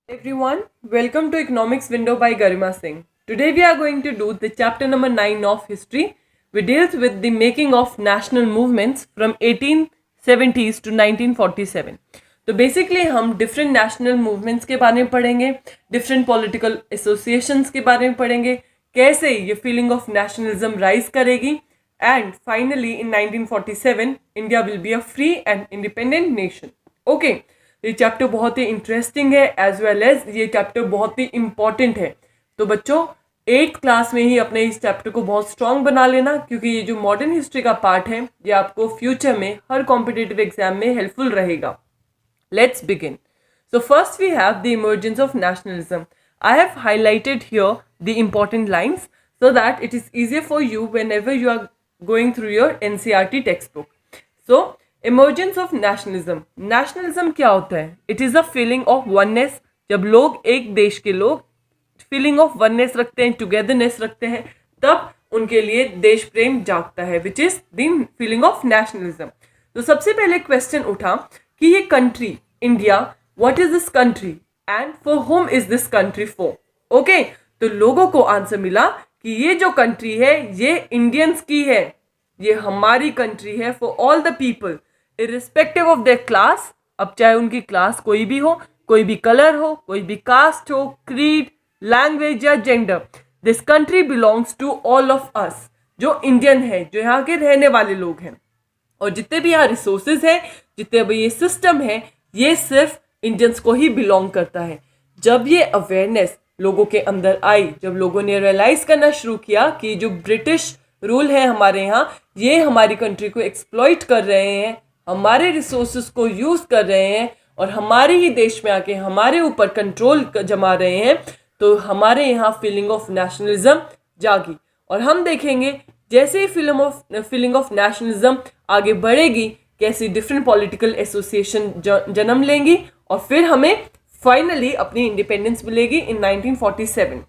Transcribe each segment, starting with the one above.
Everyone, welcome to Economics Window by Garima Singh. Today we are going to do the chapter number 9 of history, which deals with the making of national movements from 1870s to 1947. तो basically हम different national movements के बारे में पढ़ेंगे, different political associations के बारे में पढ़ेंगे, कैसे ये फीलिंग ऑफ नेशनलिज्म राइज करेगी, and finally in 1947 India will be a free and independent nation. Okay, ये चैप्टर बहुत ही इंटरेस्टिंग है एज वेल एज ये चैप्टर बहुत ही इम्पॉर्टेंट है. तो बच्चों 8th क्लास में ही अपने इस चैप्टर को बहुत स्ट्रॉन्ग बना लेना, क्योंकि ये जो मॉडर्न हिस्ट्री का पार्ट है ये आपको फ्यूचर में हर कॉम्पिटिटिव एग्जाम में हेल्पफुल रहेगा. Let's begin. So first we have the emergence of nationalism. I have highlighted here the important lines so that it is easier for you whenever you are going through your NCERT textbook. So emergence of nationalism. Nationalism क्या होता है? It is a feeling of oneness. जब लोग एक देश के लोग feeling of oneness रखते हैं, togetherness रखते हैं, तब उनके लिए देश प्रेम जागता है, which is the feeling of nationalism. तो सबसे पहले क्वेश्चन उठा कि ये country India, what is this country and for home is this country for. Okay, तो लोगों को आंसर मिला कि ये जो कंट्री है ये इंडियंस की है, ये हमारी कंट्री है for all the people irrespective of their class. अब चाहे उनकी क्लास कोई भी हो, कोई भी कलर हो, कोई भी कास्ट हो, क्रीड, लैंग्वेज या gender, this country belongs to all of us. जो इंडियन है, जो यहाँ के रहने वाले लोग हैं, और जितने भी यहाँ रिसोर्सेज हैं, जितने भी ये सिस्टम है, ये सिर्फ इंडियंस को ही बिलोंग करता है. जब ये अवेयरनेस लोगों के अंदर आई, जब लोगों ने रियलाइज करना शुरू किया कि जो ब्रिटिश रूल है हमारे यहाँ, ये हमारी कंट्री को एक्सप्लॉइट कर रहे हैं, हमारे रिसोर्सेज को यूज कर रहे हैं और हमारे ही देश में आके हमारे ऊपर कंट्रोल जमा रहे हैं, तो हमारे यहाँ फीलिंग ऑफ नेशनलिज्म जागी. और हम देखेंगे जैसे ही फीलिंग ऑफ नेशनलिज्म आगे बढ़ेगी, कैसी डिफरेंट पॉलिटिकल एसोसिएशन जन्म लेंगी और फिर हमें फाइनली अपनी इंडिपेंडेंस मिलेगी इन 1947.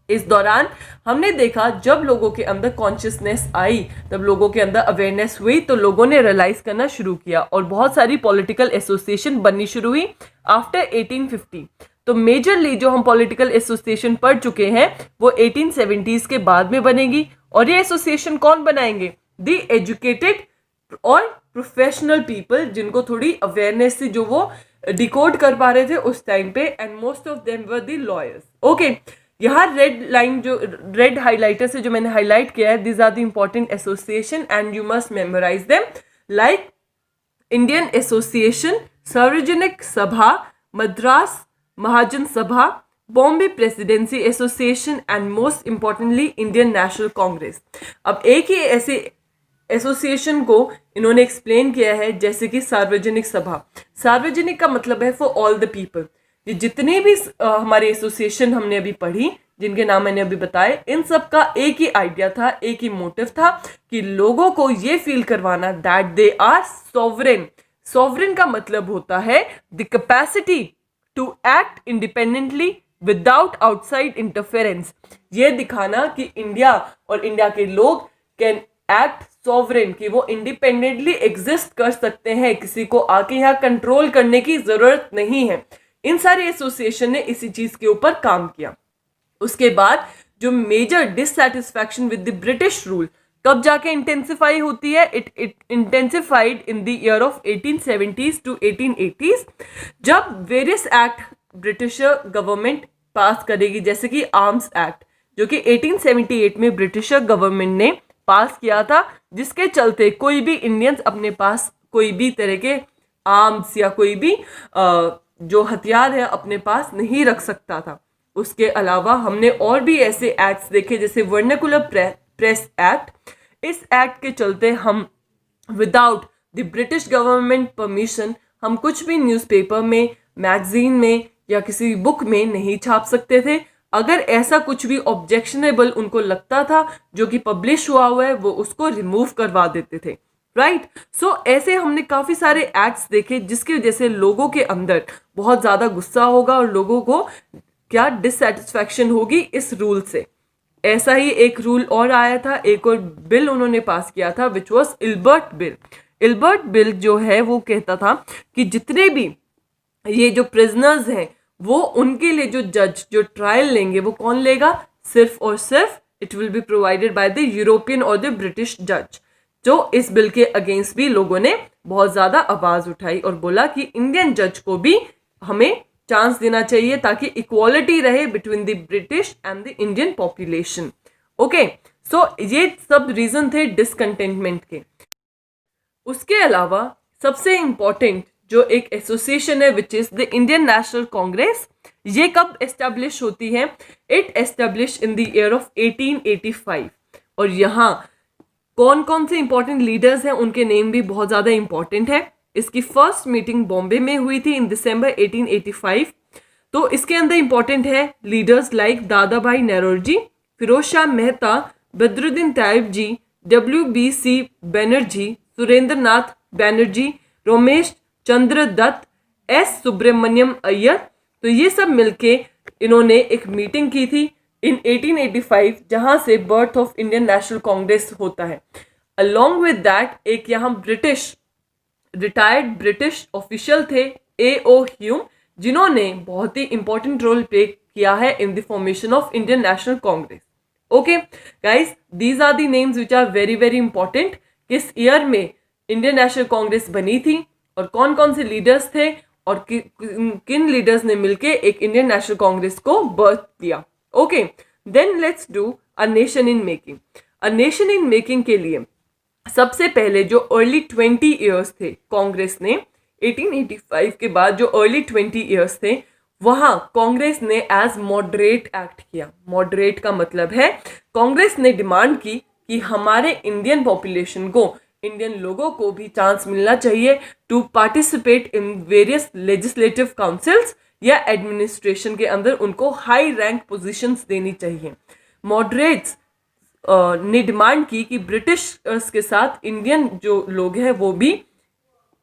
इस दौरान हमने देखा जब लोगों के अंदर कॉन्शियसनेस आई, तब लोगों के अंदर अवेयरनेस हुई, तो लोगों ने रियलाइज करना शुरू किया और बहुत सारी पॉलिटिकल एसोसिएशन बननी शुरू हुई आफ्टर 1850. तो मेजरली जो हम पॉलिटिकल एसोसिएशन पढ़ चुके हैं वो 1870s के बाद में बनेगी. और ये एसोसिएशन कौन बनाएंगे? दी एजुकेटेड और प्रोफेशनल पीपल, जिनको थोड़ी अवेयरनेस थी, जो वो डिकोड कर पा रहे थे उस टाइम पे, and most of them were the lawyers. Okay, यहाँ रेड लाइन जो रेड हाइलाइटर से जो मैंने हाईलाइट किया है, this are the important association and you must memorise them, like Indian Association, Sarvajanik Sabha, Madras Mahajan Sabha, Bombay Presidency Association and most importantly Indian National Congress. अब एक ही ऐसे एसोसिएशन को इन्होंने एक्सप्लेन किया है जैसे कि सार्वजनिक सभा. सार्वजनिक का मतलब है फॉर ऑल द पीपल. ये जितने भी हमारे एसोसिएशन हमने अभी पढ़ी, जिनके नाम मैंने अभी बताए, इन सब का एक ही आइडिया था, एक ही मोटिव था कि लोगों को ये फील करवाना that they are sovereign. Sovereign का मतलब होता है the capacity to act independently without outside interference. ये दिखाना कि इंडिया और इंडिया के लोग कैन एक्ट सॉवरेन, कि वो इंडिपेंडेंटली एग्जिस्ट कर सकते हैं, किसी को आके यहाँ कंट्रोल करने की जरूरत नहीं है. इन सारी एसोसिएशन ने इसी चीज के ऊपर काम किया. उसके बाद जो major dissatisfaction with the British rule कब जाके इंटेंसिफाई होती है? It intensified in the year of 1870s to 1880s, जब various act British government pass करेगी, जैसे कि आर्म्स एक्ट, जो कि 1878 में ब्रिटिश गवर्नमेंट ने पास किया था, जिसके चलते कोई भी इंडियंस अपने पास कोई भी तरह के आर्म्स या कोई भी जो हथियार है अपने पास नहीं रख सकता था. उसके अलावा हमने और भी ऐसे एक्ट्स देखे, जैसे वर्नाकुलर प्रेस एक्ट. इस एक्ट के चलते हम without the British government permission हम कुछ भी न्यूज़पेपर में, मैगजीन में या किसी बुक में नहीं छाप सकते थे. अगर ऐसा कुछ भी ऑब्जेक्शनेबल उनको लगता था जो कि पब्लिश हुआ है, वो उसको रिमूव करवा देते थे. राइट, सो ऐसे हमने काफ़ी सारे एक्ट्स देखे जिसकी वजह से लोगों के अंदर बहुत ज़्यादा गुस्सा होगा और लोगों को क्या डिससेटिस्फैक्शन होगी इस रूल से. ऐसा ही एक रूल और आया था, एक और बिल उन्होंने पास किया था, which was Ilbert bill. Ilbert bill जो है वो कहता था कि जितने भी ये जो प्रिजनर्स हैं वो उनके लिए जो जज जो ट्रायल लेंगे वो कौन लेगा, सिर्फ और सिर्फ it will be provided by the European और द ब्रिटिश जज। जो इस बिल के अगेंस्ट भी लोगों ने बहुत ज्यादा आवाज उठाई और बोला कि इंडियन जज को भी हमें चांस देना चाहिए ताकि इक्वालिटी रहे between the British and the Indian population. Okay, so ये सब रीजन थे डिसकंटेंटमेंट के। उसके अलावा सबसे इंपॉर्टेंट जो एक एसोसिएशन है which is the Indian National Congress, ये कब एस्टेब्लिश होती है, it establish in the year of 1885। और यहाँ कौन कौन से इंपॉर्टेंट लीडर्स हैं उनके नेम भी बहुत ज्यादा इंपॉर्टेंट है। इसकी फर्स्ट मीटिंग बॉम्बे में हुई थी इन दिसंबर 1885। तो इसके अंदर इंपॉर्टेंट है लीडर्स लाइक दादा भाई नौरोजी, फिरोज शाह मेहता, बद्रुद्दीन तायब जी, WBC बनर्जी, सुरेंद्र नाथ बैनर्जी, रमेश चंद्र दत्त, S सुब्रमण्यम अय्यर। तो ये सब मिलके इन्होंने एक मीटिंग की थी इन 1885 जहां से birth of Indian National Congress होता है। अलोंग विद दैट एक यहाँ ब्रिटिश रिटायर्ड ब्रिटिश ऑफिशियल थे A.O. ह्यूम, जिन्होंने बहुत ही इंपॉर्टेंट रोल प्ले किया है in the formation of Indian National Congress. Okay guys, these are the names which are very very important. किस ईयर में Indian National Congress बनी थी और कौन कौन से लीडर्स थे और किन लीडर्स ने मिलके एक इंडियन नेशनल कांग्रेस को बर्थ दिया। Okay, then let's do a nation in making. A nation in making के लिए सबसे पहले जो अर्ली 20 ईयर्स थे कांग्रेस ने 1885 के बाद जो अर्ली 20 ईयर्स थे वहां कांग्रेस ने एज मॉडरेट एक्ट किया। मॉडरेट का मतलब है कांग्रेस ने डिमांड की कि हमारे इंडियन पॉपुलेशन को, इंडियन लोगों को भी चांस मिलना चाहिए to participate in various legislative councils या एडमिनिस्ट्रेशन के अंदर उनको हाई रैंक पोजीशंस देनी चाहिए। मॉडरेट्स ने डिमांड की कि ब्रिटिश के साथ इंडियन जो लोग हैं वो भी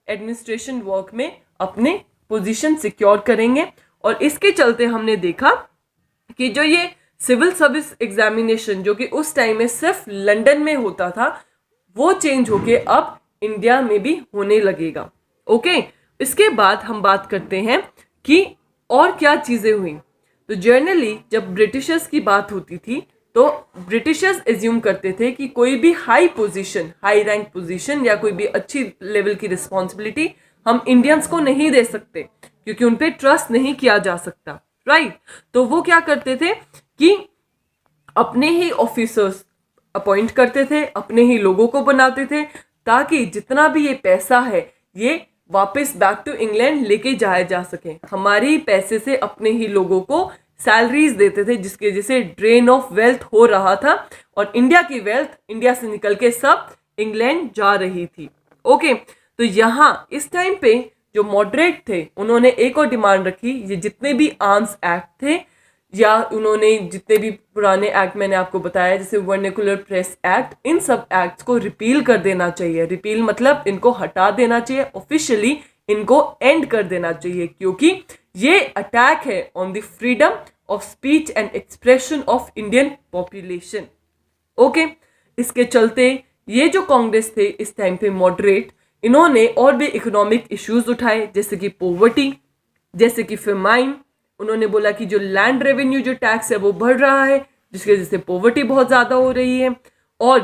एडमिनिस्ट्रेशन वर्क में अपने पोजीशन सिक्योर करेंगे। और इसके चलते हमने देखा कि जो ये सिविल सर्विस एग्जामिनेशन जो कि उस टाइम में सिर्फ लंदन में होता था वो चेंज होके अब इंडिया में भी होने लगेगा। ओके, इसके बाद हम बात करते हैं कि और क्या चीजें हुई। तो जनरली जब ब्रिटिशर्स की बात होती थी तो ब्रिटिशर्स एज्यूम करते थे कि कोई भी high position, high rank position या कोई भी अच्छी लेवल की रिस्पॉन्सिबिलिटी हम इंडियंस को नहीं दे सकते क्योंकि उन पे ट्रस्ट नहीं किया जा सकता, राइट। तो वो क्या करते थे कि अपने ही ऑफिसर्स अपॉइंट करते थे, अपने ही लोगों को बनाते थे ताकि जितना भी ये पैसा है ये वापस बैक टू इंग्लैंड लेके जाया जा सके। हमारे ही पैसे से अपने ही लोगों को सैलरीज देते थे जिसके जैसे ड्रेन ऑफ वेल्थ हो रहा था और इंडिया की वेल्थ इंडिया से निकल के सब इंग्लैंड जा रही थी। ओके, तो यहाँ इस टाइम पे जो मॉडरेट थे उन्होंने एक और डिमांड रखी, ये जितने भी आर्म्स एक्ट थे या उन्होंने जितने भी पुराने एक्ट मैंने आपको बताया जैसे वर्निकुलर प्रेस एक्ट, इन सब एक्ट्स को रिपील कर देना चाहिए। रिपील मतलब इनको हटा देना चाहिए, ऑफिशियली इनको एंड कर देना चाहिए क्योंकि ये अटैक है on the freedom of speech and expression of Indian population. Okay, इसके चलते ये जो कांग्रेस थे इस टाइम पे मॉडरेट, इन्होंने और भी इकोनॉमिक इश्यूज उठाए जैसे कि पॉवर्टी, जैसे कि फेमाइन। उन्होंने बोला कि जो लैंड रेवेन्यू जो टैक्स है वो बढ़ रहा है जिसकी वजह से पॉवर्टी बहुत ज़्यादा हो रही है और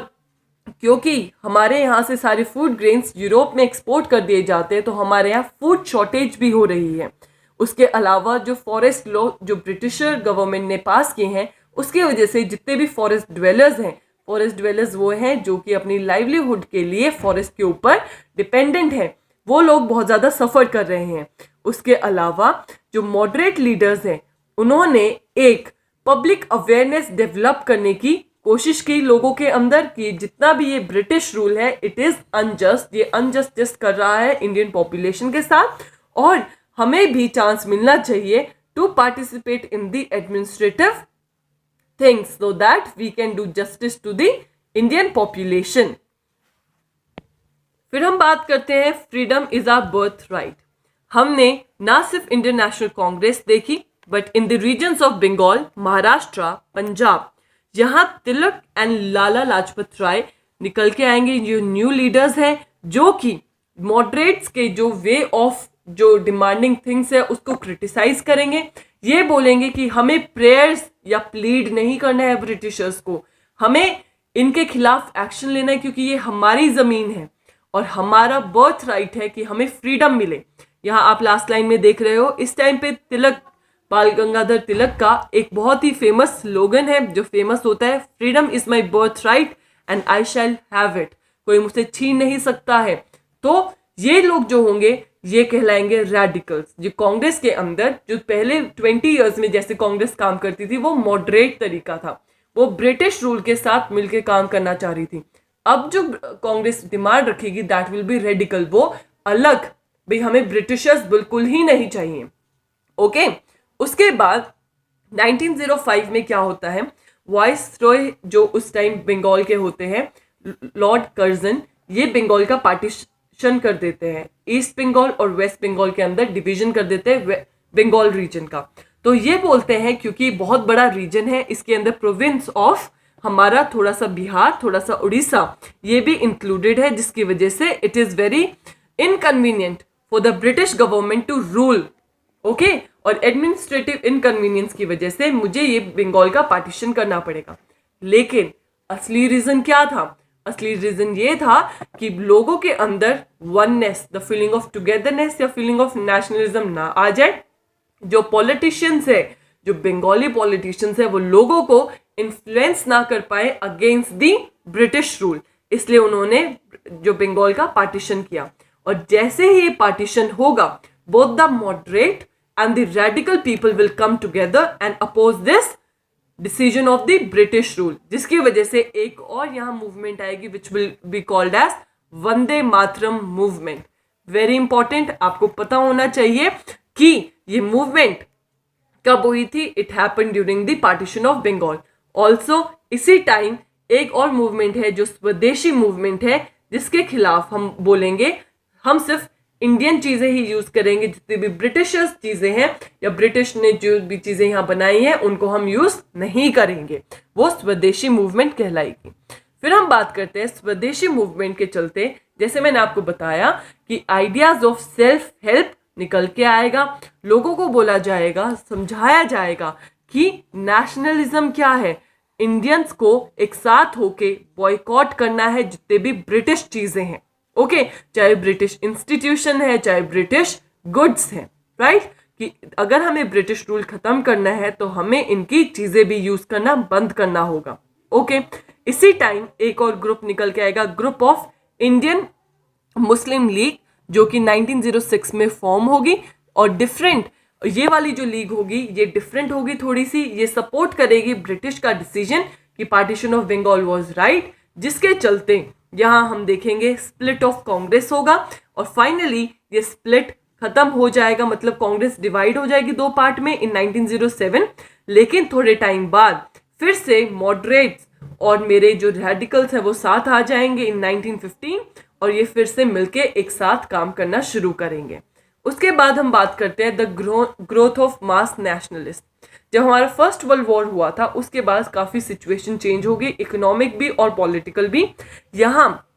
क्योंकि हमारे यहाँ से सारे फूड ग्रेन्स यूरोप में एक्सपोर्ट कर दिए जाते हैं तो हमारे यहाँ फूड शॉर्टेज भी हो रही है। उसके अलावा जो फॉरेस्ट लॉ जो ब्रिटिशर गवर्नमेंट ने पास किए हैं उसकी वजह से जितने भी फॉरेस्ट ड्वेलर्स हैं, फॉरेस्ट ड्वेलर्स वो हैं जो कि अपनी लाइवलीहुड के लिए फॉरेस्ट के ऊपर डिपेंडेंट हैं, वो लोग बहुत ज़्यादा सफ़र कर रहे हैं। उसके अलावा जो मॉडरेट लीडर्स हैं उन्होंने एक पब्लिक अवेयरनेस डेवलप करने की कोशिश की लोगों के अंदर कि जितना भी ये ब्रिटिश रूल है इट इज़ अनजस्ट, ये अनजस्टिस कर रहा है इंडियन पॉपुलेशन के साथ और हमें भी चांस मिलना चाहिए to participate in the administrative things so that we can do justice to the Indian population. फिर हम बात करते हैं freedom is our birth right. हमने ना सिर्फ इंडियन नेशनल कांग्रेस देखी but in the regions of Bengal, Maharashtra, Punjab, यहाँ तिलक एंड लाला लाजपत राय निकल के आएंगे, जो न्यू लीडर्स हैं जो कि मॉडरेट्स के जो वे ऑफ जो डिमांडिंग थिंग्स है उसको क्रिटिसाइज करेंगे। ये बोलेंगे कि हमें प्रेयर्स या प्लीड नहीं करना है ब्रिटिशर्स को, हमें इनके खिलाफ एक्शन लेना है क्योंकि ये हमारी ज़मीन है और हमारा बर्थ राइट है कि हमें फ्रीडम मिले। यहाँ आप लास्ट लाइन में देख रहे हो, इस टाइम पे तिलक, बाल गंगाधर तिलक का एक बहुत ही फेमस स्लोगन है जो फेमस होता है, freedom is my birth right and I shall have it, कोई मुझसे छीन नहीं सकता है। तो ये लोग जो होंगे ये कहलाएंगे रेडिकल्स। जो कांग्रेस के अंदर जो पहले 20 ईयर्स में जैसे कांग्रेस काम करती थी वो मॉडरेट तरीका था, वो ब्रिटिश रूल के साथ मिलकर काम करना चाह रही थी। अब जो कांग्रेस डिमांड रखेगी दैट विल बी रेडिकल, वो अलग, भाई हमें ब्रिटिशर्स बिल्कुल ही नहीं चाहिए। ओके, उसके बाद 1905 में क्या होता है, वाइसरॉय जो उस टाइम बंगाल के होते हैं, लॉर्ड कर्जन, ये बंगाल का पार्टीशन कर देते हैं, ईस्ट बंगाल और वेस्ट बंगाल के अंदर डिवीजन कर देते हैं बंगाल रीजन का। तो ये बोलते हैं क्योंकि बहुत बड़ा रीजन है, इसके अंदर प्रोविंस ऑफ हमारा थोड़ा सा बिहार, थोड़ा सा उड़ीसा ये भी इंक्लूडेड है, जिसकी वजह से it is very inconvenient for the British government to rule. Okay, और एडमिनिस्ट्रेटिव इनकन्वीनियंस की वजह से मुझे ये बंगाल का पार्टीशन करना पड़ेगा। लेकिन असली रीजन क्या था? असली रीजन ये था कि लोगों के अंदर oneness, the feeling of togetherness या फीलिंग ऑफ नेशनलिज्म ना आ जाए। जो पॉलिटिशियंस है, जो बंगाली पॉलिटिशियंस है, वो लोगों को इन्फ्लुएंस ना कर पाए अगेंस्ट दी ब्रिटिश रूल, इसलिए उन्होंने जो बंगाल का पार्टीशन किया। और जैसे ही ये पार्टीशन होगा, both the moderate and the radical people will come together and oppose this decision of the British rule, जिसकी वजह से एक और यहाँ मूवमेंट आएगी which will be called as Vande Mataram movement. Very important, आपको पता होना चाहिए कि ये मूवमेंट कब हुई थी। It happen during the partition of Bengal. Also इसी टाइम एक और मूवमेंट है जो स्वदेशी मूवमेंट है, जिसके खिलाफ हम बोलेंगे हम सिर्फ इंडियन चीज़ें ही यूज़ करेंगे, जितनी भी ब्रिटिशर्स चीज़ें हैं या ब्रिटिश ने जो भी चीज़ें यहाँ बनाई हैं उनको हम यूज़ नहीं करेंगे, वो स्वदेशी मूवमेंट कहलाएगी। फिर हम बात करते हैं स्वदेशी मूवमेंट के चलते, जैसे मैंने आपको बताया कि आइडियाज़ ऑफ सेल्फ हेल्प निकल के आएगा, लोगों को बोला जाएगा, समझाया जाएगा कि नेशनलिज्म क्या है, इंडियंस को एक साथ होके बॉयकॉट करना है जितने भी ब्रिटिश चीज़ें हैं। ओके, चाहे ब्रिटिश इंस्टीट्यूशन है, चाहे ब्रिटिश गुड्स हैं, राइट, कि अगर हमें ब्रिटिश रूल खत्म करना है तो हमें इनकी चीज़ें भी यूज़ करना बंद करना होगा। ओके, इसी टाइम एक और ग्रुप निकल के आएगा, group of Indian Muslim league, जो कि 1906 में फॉर्म होगी। और डिफरेंट, ये वाली जो लीग होगी ये डिफरेंट होगी थोड़ी सी, ये सपोर्ट करेगी ब्रिटिश का डिसीजन कि partition of Bengal was right, जिसके चलते यहाँ हम देखेंगे स्प्लिट ऑफ कांग्रेस होगा और फाइनली ये स्प्लिट खत्म हो जाएगा, मतलब कांग्रेस डिवाइड हो जाएगी दो पार्ट में इन 1907। लेकिन थोड़े टाइम बाद फिर से मॉडरेट्स और मेरे जो रेडिकल्स हैं वो साथ आ जाएंगे इन 1915 और ये फिर से मिलके एक साथ काम करना शुरू करेंगे। उसके बाद हम बात करते हैं the growth of mass nationalist. जब हमारा फर्स्ट वर्ल्ड वॉर हुआ था उसके बाद काफ़ी सिचुएशन चेंज हो गई, इकोनॉमिक भी और पॉलिटिकल भी। यहाँ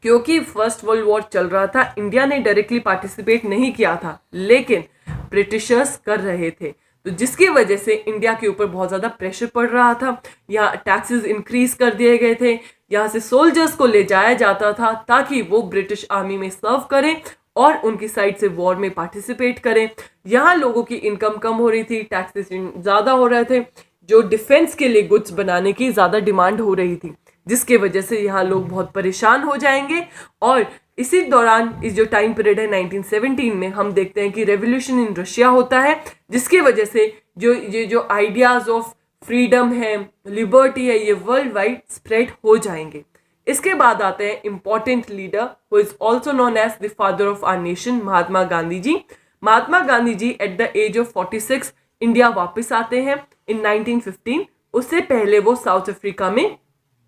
क्योंकि फर्स्ट वर्ल्ड वॉर चल रहा था, इंडिया ने डायरेक्टली पार्टिसिपेट नहीं किया था, लेकिन ब्रिटिशर्स कर रहे थे, तो जिसकी वजह से इंडिया के ऊपर बहुत ज़्यादा प्रेशर पड़ रहा था। यहाँ टैक्सेस इंक्रीज कर दिए गए थे, यहाँ से सोल्जर्स को ले जाया जाता था ताकि वो ब्रिटिश आर्मी में सर्व करें और उनकी साइड से वॉर में पार्टिसिपेट करें। यहाँ लोगों की इनकम कम हो रही थी, टैक्सेस ज़्यादा हो रहे थे, जो डिफेंस के लिए गुड्स बनाने की ज़्यादा डिमांड हो रही थी, जिसके वजह से यहाँ लोग बहुत परेशान हो जाएंगे। और इसी दौरान इस जो टाइम पीरियड है 1917 में हम देखते हैं कि रेवोल्यूशन इन रशिया होता है, जिसकी वजह से जो आइडियाज़ ऑफ फ्रीडम है, लिबर्टी है, ये वर्ल्ड वाइड स्प्रेड हो जाएंगे। इसके बाद आते हैं important leader who is also known as the father of our nation, Mahatma Gandhi ji. Mahatma Gandhi ji at the age of 46 India वापस आते हैं इन 1915। उससे पहले वो साउथ अफ्रीका में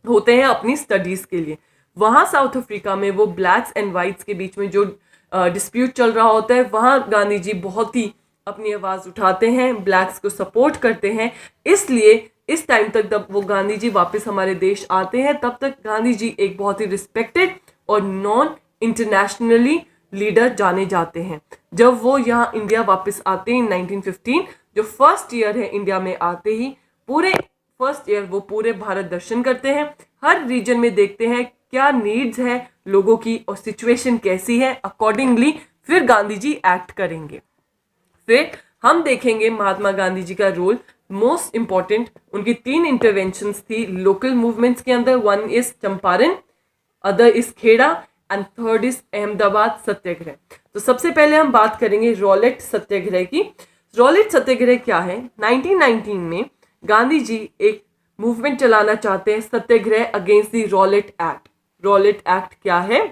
होते हैं अपनी स्टडीज़ के लिए। वहाँ साउथ अफ्रीका में वो ब्लैक्स एंड वाइट्स के बीच में जो डिस्प्यूट चल रहा होता है, वहाँ गांधी जी बहुत ही अपनी आवाज़ उठाते हैं, ब्लैक्स को सपोर्ट करते हैं। इसलिए इस टाइम तक जब वो गांधी जी वापस हमारे देश आते हैं, तब तक गांधी जी एक बहुत ही रिस्पेक्टेड और नॉन इंटरनेशनली लीडर जाने जाते हैं। जब वो यहाँ इंडिया वापस आते हैं 1915, जो फर्स्ट ईयर है इंडिया में आते ही, पूरे फर्स्ट ईयर वो पूरे भारत दर्शन करते हैं, हर रीजन में देखते हैं क्या नीड्स है लोगों की और सिचुएशन कैसी है, अकॉर्डिंगली फिर गांधी जी एक्ट करेंगे। फिर हम देखेंगे महात्मा गांधी जी का रोल मोस्ट इंपॉर्टेंट, उनकी 3 इंटरवेंशंस थी लोकल मूवमेंट्स के अंदर। One is Champaran, other is Kheda and third is Ahmedabad satyagraha. तो सबसे पहले हम बात करेंगे रॉलेट सत्याग्रह की। रॉलेट सत्याग्रह क्या है? 1919 में गांधी जी एक मूवमेंट चलाना चाहते हैं, satyagraha against the Rowlatt act. Rowlatt act क्या है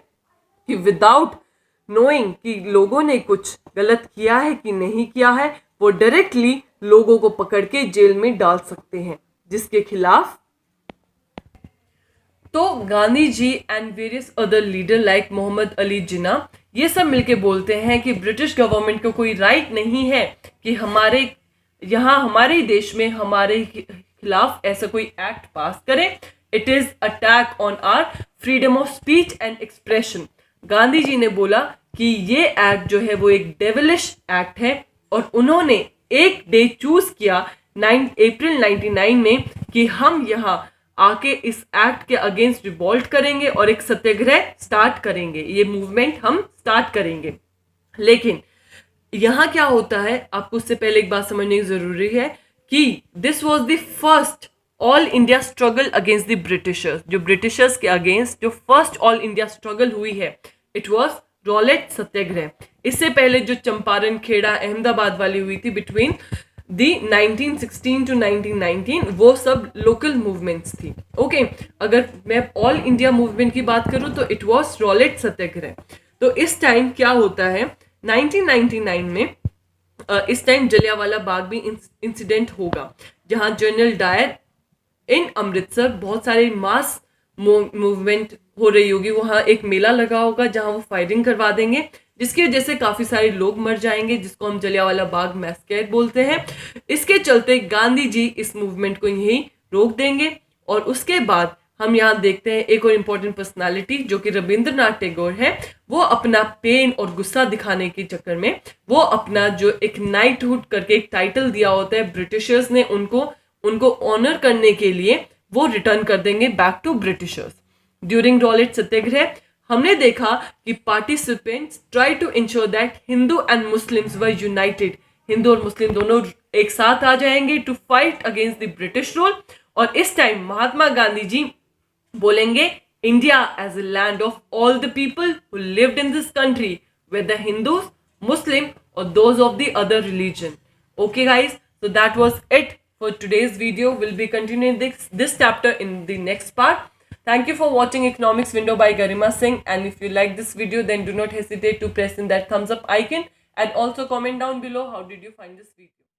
कि विदाउट नोइंग कि लोगों ने कुछ गलत किया है कि नहीं किया है, वो डायरेक्टली लोगों को पकड़ के जेल में डाल सकते हैं, जिसके खिलाफ तो Gandhi ji and various other leader like Mohammad Ali Jinnah ये सब मिलके बोलते हैं कि ब्रिटिश गवर्नमेंट को कोई राइट नहीं है कि हमारे यहाँ हमारे देश में हमारे खिलाफ ऐसा कोई एक्ट पास करे। It is attack on our freedom of speech and expression. Gandhi ji ने बोला कि ये एक्ट जो है वो एक डेविलिश एक्ट है और उन्होंने एक डे चूज किया 9 अप्रैल 1999 में कि हम यहाँ आके इस एक्ट के अगेंस्ट रिवॉल्ट करेंगे और एक सत्याग्रह स्टार्ट करेंगे, ये मूवमेंट हम स्टार्ट करेंगे। लेकिन यहाँ क्या होता है, आपको उससे पहले एक बात समझने की जरूरी है कि this was the first all India struggle against the Britishers. जो ब्रिटिशर्स के अगेंस्ट जो फर्स्ट ऑल इंडिया स्ट्रगल हुई है, इट वॉज रॉलेट सत्याग्रह। इससे पहले जो चंपारण, खेड़ा, अहमदाबाद वाली हुई थी बिटवीन दी 1916 टू 1919, वो सब लोकल मूवमेंट्स थी। ओके, अगर मैं ऑल इंडिया मूवमेंट की बात करूं तो इट वॉज रॉलेट सत्याग्रह। तो इस टाइम क्या होता है 1999 में, इस टाइम जलियांवाला बाग भी इंसिडेंट होगा, जहां जनरल डायर इन अमृतसर बहुत सारे मास मूवमेंट हो रही होगी, वहां एक मेला लगा होगा जहां वो फायरिंग करवा देंगे, जिसकी वजह से काफी सारे लोग मर जाएंगे, जिसको हम जलियांवाला बाग मैसेकर बोलते हैं। इसके चलते गांधी जी इस मूवमेंट को यहीं रोक देंगे। और उसके बाद हम यहाँ देखते हैं एक और इम्पोर्टेंट पर्सनालिटी जो कि रविंद्रनाथ टैगोर है। वो अपना पेन और गुस्सा दिखाने के चक्कर में वो अपना जो एक नाइटहुड करके एक टाइटल दिया होता है ब्रिटिशर्स ने उनको ऑनर करने के लिए, वो रिटर्न कर देंगे back to Britishers. During Rowlatt satyagraha हमने देखा कि participants try to ensure that Hindu and Muslims were united. Hindu और मुस्लिम दोनों एक साथ आ जाएंगे to fight against the British rule. और इस टाइम महात्मा गांधी जी बोलेंगे India as a land of all the people who lived in this country, whether Hindus, Muslim or those of the other religion. Okay guys, so that was it for today's video. We'll be continuing this chapter in the next part. Thank you for watching Economics Window by Garima Singh, and if you like this video then do not hesitate to press in that thumbs up icon and also comment down below how did you find this video.